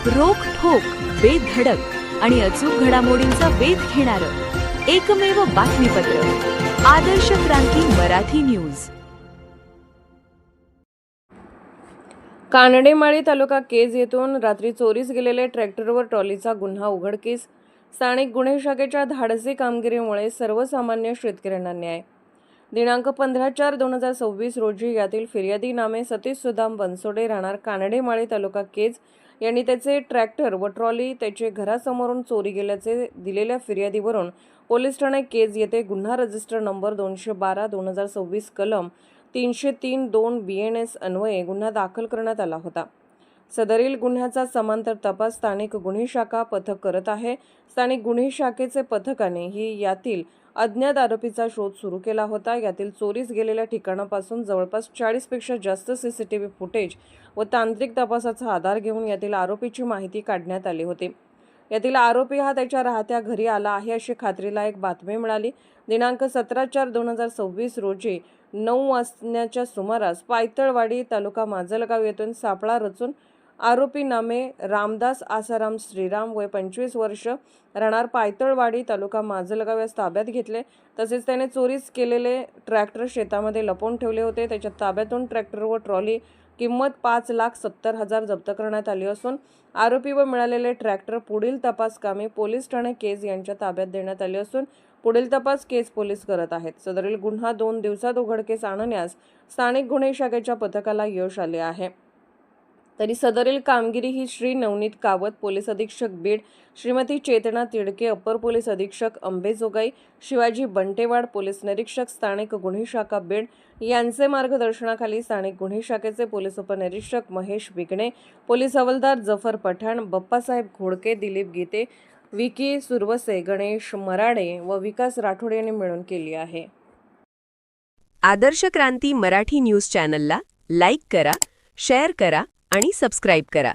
रोखठोक, बेधडक आणि अचूक घडामोडींचा वेध घेणारं एकमेव बातमीपत्र आदर्श क्रांती मराठी न्यूज। कानडेमाळी तालुका केज येथून रात्री चोरीस गेलेले ट्रॅक्टरवर ट्रॉलीचा गुन्हा उघडकीस। स्थानिक गुन्हे शाखेच्या धाडसी कामगिरीमुळे सर्वसामान्य शेतकऱ्यांना न्याय। दिनांक 15/4/2026 रोजी यातील फिर्यादी नामे सतीश सुदाम बनसोडे राहणार कानडेमाळी तालुका केज यांनी त्याचे ट्रॅक्टर व ट्रॉली त्याचे घरासमोरून चोरी गेल्याचे दिलेल्या फिर्यादीवरून पोलीस ठाणे केज येथे गुन्हा रजिस्टर नंबर 212/2026 कलम 303(2) BNS अन्वये गुन्हा दाखल करण्यात आला होता। सदरील गुन्ह्याचा समांतर तपास स्थानिक गुन्हे शाखा पथक करत आहे। स्थानिक गुन्हे शाखेचे पथकाने ही यातील अज्ञात आरोपीचा शोध सुरू केला होता। यातील चोरीस गेलेल्या ठिकाणापासून जवळपास 40 पेक्षा जास्त CCTV फुटेज व तांत्रिक तपासाचा आधार घेऊन यातील आरोपीची माहिती काढण्यात आली होती। यातील आरोपी हा त्याच्या राहत्या घरी आला आहे अशी खात्रीलायक बातमी मिळाली। दिनांक 17/4/2026 रोजी 9 वाजण्याच्या सुमारास पायतळवाडी तालुका माजलगाव येथून सापळा रचून आरोपी नामे रामदास आसाराम श्रीराम वय 25 वर्ष राहणार पायतळवाडी तालुका माजलगाव यास ताब्यात घेतले। तसेच त्याने चोरीस केलेले ट्रॅक्टर शेतामध्ये लपवून ठेवले होते। त्याच्या ताब्यातून ट्रॅक्टर व ट्रॉली किंमत 5,70,000 जप्त करण्यात आली असून आरोपी व मिळालेले ट्रॅक्टर पुढील तपास कामे पोलीस ठाणे केज यांच्या ताब्यात देण्यात आले असून पुढील तपास केज पोलीस करत आहेत। सदरील गुन्हा 2 दिवसात उघडकीस आणण्यास स्थानिक गुन्हे शाखेच्या पथकाला यश आले आहे। तरी सदरील कामगिरी ही श्री नवनीत कावत पोलीस अधीक्षक बीड, श्रीमती चेतना तिडके अप्पर पोलीस अधीक्षक अंबेजोगाई, शिवाजी बंटेवाड पोलीस निरीक्षक स्थानिक गुन्हे शाखा बीड यांचे मार्गदर्शनाखाली स्थानिक गुन्हे शाखेचे पोलीस उपनिरीक्षक महेश बिगणे, पोलीस हवालदार जफर पठाण, बप्पासाहेब घोडके, दिलीप गीते, विकी सुरवसे, गणेश मराडे व विकास राठोड यांनी मिळून केली आहे। आदर्श क्रांती मराठी न्यूज चॅनलला लाईक करा, शेअर करा आणि सबस्क्राईब करा।